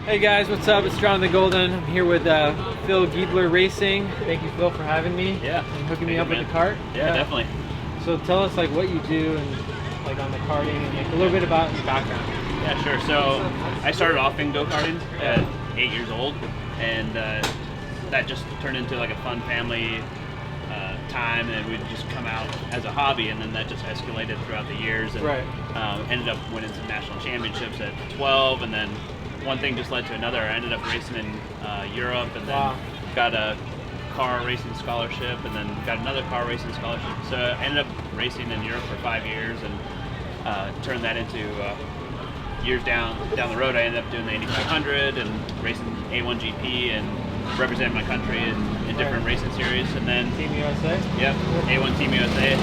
Hey guys, what's up? It's John the Golden. I'm here with Phil Giebler Racing. Thank you, Phil, for having me. Yeah. And hooking me up with the cart. Yeah, definitely. So tell us like what you do and like on the karting and like a little bit about your background. Yeah, sure. So I started off in go-karting at 8 years old, and that just turned into like a fun family time, and we'd just come out as a hobby, and then that just escalated throughout the years, and ended up winning some national championships at 12, and then one thing just led to another. I ended up racing in Europe, and then got a car racing scholarship, and then got another car racing scholarship. So I ended up racing in Europe for 5 years, and turned that into years down the road. I ended up doing the Indy 500 and racing A1 GP and representing my country in different racing series, and then Team USA. Yep, A1 Team USA,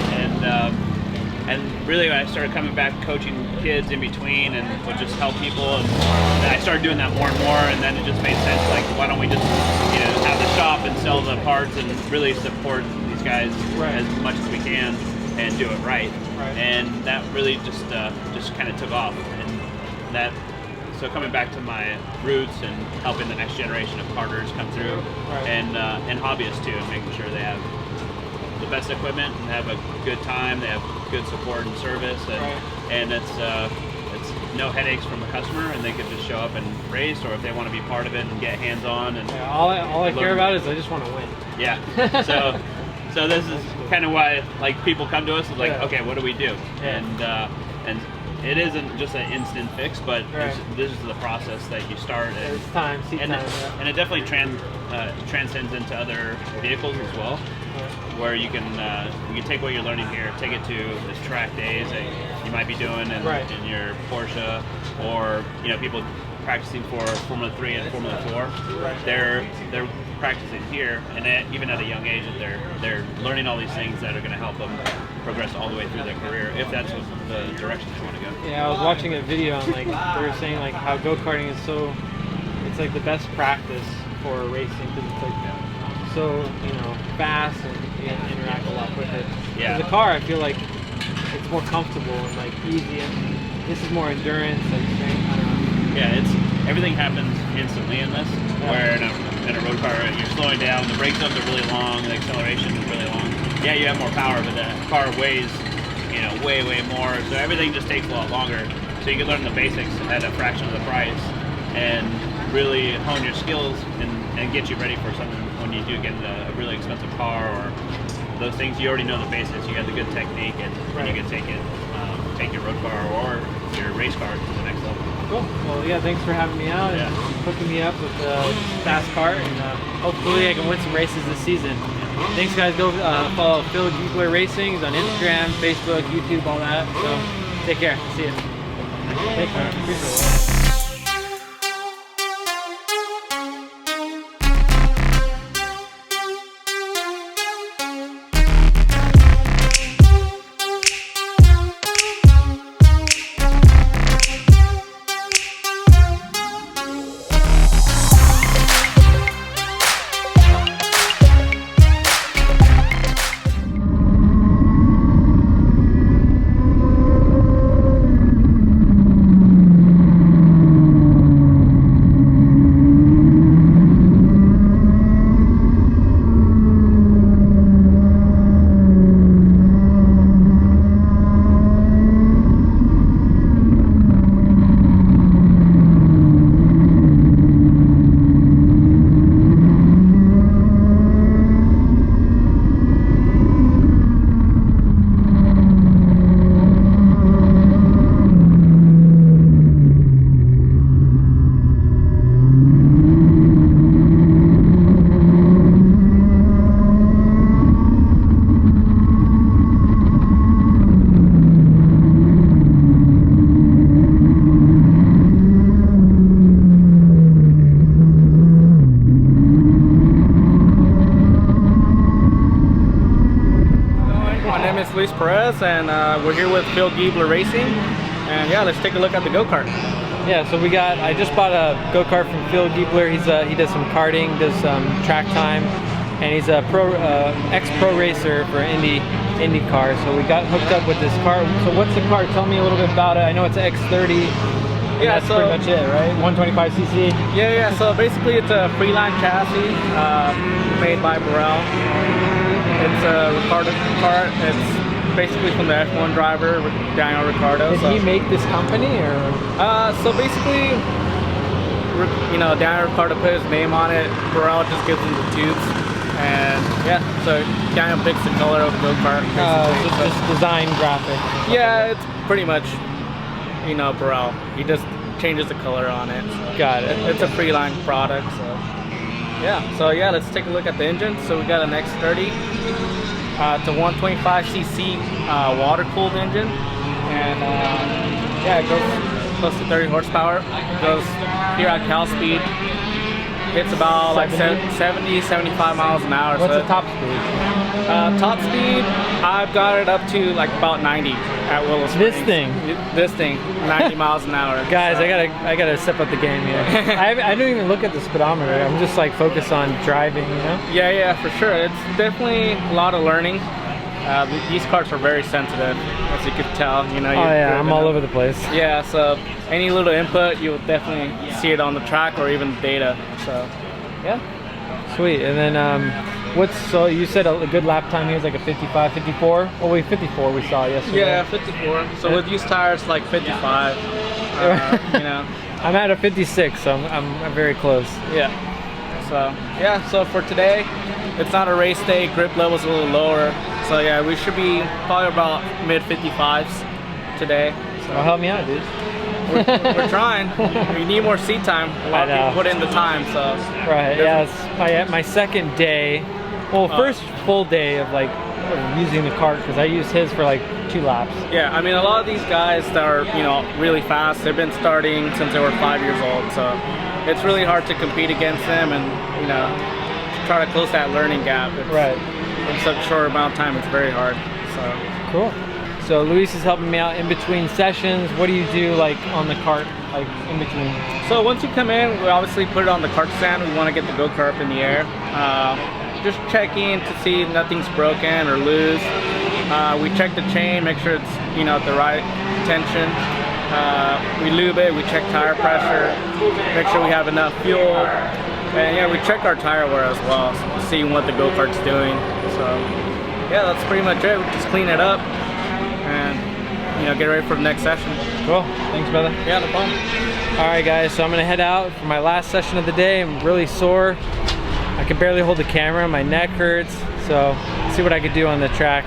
and really I started coming back coaching kids in between and would just help people, and then I started doing that more and more, and then it just made sense, like why don't we just have the shop and sell the parts and really support these guys as much as we can and do it right. And that really just kind of took off, and that. So coming back to my roots and helping the next generation of karters come through, and hobbyists too, and making sure they have the best equipment and have a good time, they have good support and service, and it's no headaches from the customer, and they can just show up and race, or if they want to be part of it and get hands-on. And all I care about is I just want to win. Yeah. So this is kind of why like people come to us and like, okay, what do we do? And it isn't just an instant fix, but this is the process that you start. And, it's time, and it definitely transcends into other vehicles as well, where you can take what you're learning here, take it to the track days that you might be doing in your Porsche, or people practicing for Formula 3 and Formula 4. They're practicing here, and even at a young age, they're learning all these things that are going to help them progress all the way through their career, if that's what the direction they want to go. Yeah, I was watching a video on like they were saying like how go-karting is it's like the best practice for racing, because it's like so fast, and you have to interact a lot with it. Yeah. With the car, I feel like it's more comfortable and like easy, and this is more endurance, like strength. I don't know. Yeah, everything happens instantly in this. Where in a road car, you're slowing down, the brake zones are really long, the acceleration is really long. Yeah, you have more power, but the car weighs, way more. So everything just takes a lot longer. So you can learn the basics at a fraction of the price, and really hone your skills and get you ready for something when you do get a really expensive car, or those things. You already know the basics. You got the good technique, and you can take your road car or your race car to the next level. Cool. Well, yeah, thanks for having me out and hooking me up with a fast cart, and hopefully I can win some races this season. Thanks, guys. Go follow Phil Giebler Racing. He's on Instagram, Facebook, YouTube, all that. So take care. See you. Thanks, man. Appreciate it. And we're here with Phil Giebler Racing, and yeah, let's take a look at the go-kart. Yeah, so I just bought a go-kart from Phil Giebler. He does some karting, does some track time, and he's a ex-pro racer for IndyCar. So we got hooked up with this car. So what's the car? Tell me a little bit about it. I know it's an X30. And that's pretty much it, right? 125cc. Yeah. So basically, it's a Freeline chassis made by Burrell. It's a Ricardo cart. It's basically from the F1 driver, Daniel Ricciardo. Did he make this company, or? So basically, you know, Daniel Ricciardo put his name on it. Burrell just gives him the tubes, and yeah. So Daniel picks the color of the go-kart. Just design graphic. Yeah, it's pretty much, you know, Burrell. He just changes the color on it. So. Got it. It's a Freeline product, so yeah. So yeah, let's take a look at the engine. So we got an X30. It's a 125cc water-cooled engine, and yeah, it goes close to 30 horsepower. It goes here at Cal speed. It's about 70, 75 miles an hour. What's the top speed? Top speed, I've got it up to like about 90 at Willow Springs. This thing, 90 miles an hour. Guys, so. I gotta step up the game here. I don't even look at the speedometer. I'm just like focused on driving, you know? Yeah, for sure. It's definitely a lot of learning. These carts are very sensitive, as you could tell. You know. Oh yeah, I'm all over the place. Yeah, so any little input, you'll definitely see it on the track or even the data. So, yeah. Sweet. And then, so you said a good lap time here is like a 55, 54? Oh wait, 54 we saw yesterday. Yeah, 54. So with these tires, like 55. You know. I'm at a 56, so I'm very close. Yeah. So for today, it's not a race day. Grip level's a little lower. So yeah, we should be probably about mid 55s today. So well, help me out, dude. We're trying. We need more seat time. A lot of people put in the time, so. Right. Yeah. It's my second day. Well, first full day of like using the cart, because I used his for like 2 laps. Yeah. I mean, a lot of these guys that are, you know, really fast, they've been starting since they were 5 years old. So it's really hard to compete against them, and you know, try to close that learning gap. Right. In such a short amount of time, it's very hard. So cool. So Luis is helping me out in between sessions. What do you do like on the cart, like in between? So once you come in, we obviously put it on the cart stand. We want to get the go-kart up in the air. Just checking to see if nothing's broken or loose. We check the chain, make sure it's, you know, at the right tension. We lube it, we check tire pressure, make sure we have enough fuel. And yeah, we check our tire wear as well, so seeing what the go-kart's doing. So yeah, that's pretty much it. We just clean it up and, you know, get ready for the next session. Cool. Thanks, brother. Yeah, no problem. All right, guys. So I'm gonna head out for my last session of the day. I'm really sore. I can barely hold the camera. My neck hurts. So see what I could do on the track.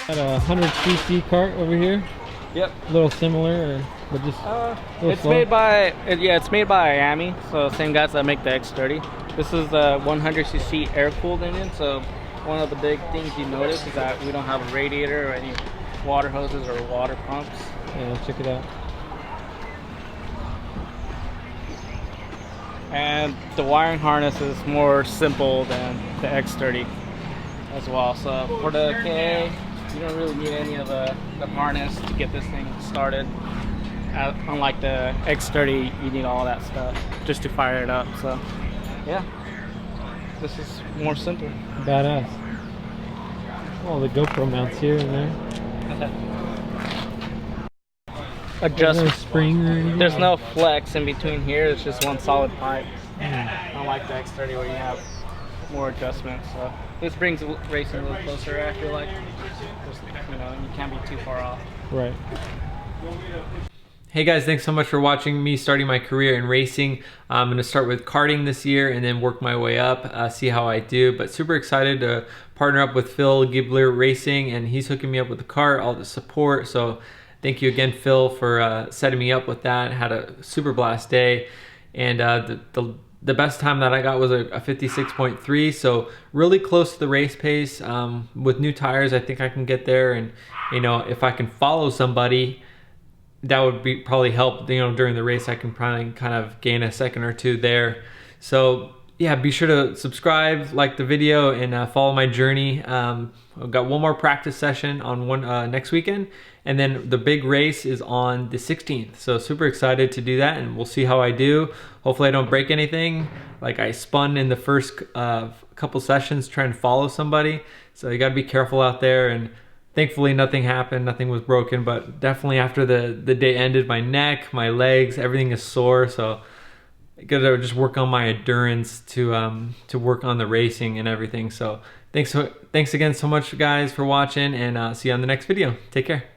Got a 100cc cart over here. Yep. A little similar, but just it's slow. Made by it's made by Miami, so same guys that make the X30. This is the 100cc air-cooled engine. So one of the big things you notice is that we don't have a radiator or any water hoses or water pumps. Yeah, check it out. And the wiring harness is more simple than the X30 as well. So for the KA, you don't really need any of the harness to get this thing started. Unlike the X30, you need all that stuff just to fire it up. So yeah, this is more simple. Badass. All the GoPro mounts here and there. Adjust. There's no spring or anything? There's no flex in between here. It's just one solid pipe. Unlike the X30 where you have more adjustments. So this brings racing a little closer. I feel like, just, you know, you can't be too far off. Right. Hey guys, thanks so much for watching me starting my career in racing. I'm going to start with karting this year and then work my way up, see how I do. But super excited to partner up with Phil Gibler Racing, and he's hooking me up with the cart, all the support. So thank you again, Phil, for setting me up with that. Had a super blast day, and the best time that I got was a 56.3, so really close to the race pace. With new tires, I think I can get there, and you know, if I can follow somebody, that would be probably help, you know, during the race. I can probably kind of gain a second or two there. So yeah, be sure to subscribe, like the video, and follow my journey. I've got one more practice session on next weekend, and then the big race is on the 16th. So super excited to do that, and we'll see how I do. Hopefully I don't break anything. Like, I spun in the first couple sessions trying to follow somebody, so you got to be careful out there. And thankfully nothing happened, nothing was broken, but definitely after the day ended, my neck, my legs, everything is sore. So I gotta just work on my endurance to work on the racing and everything. So thanks again so much, guys, for watching, and see you on the next video. Take care.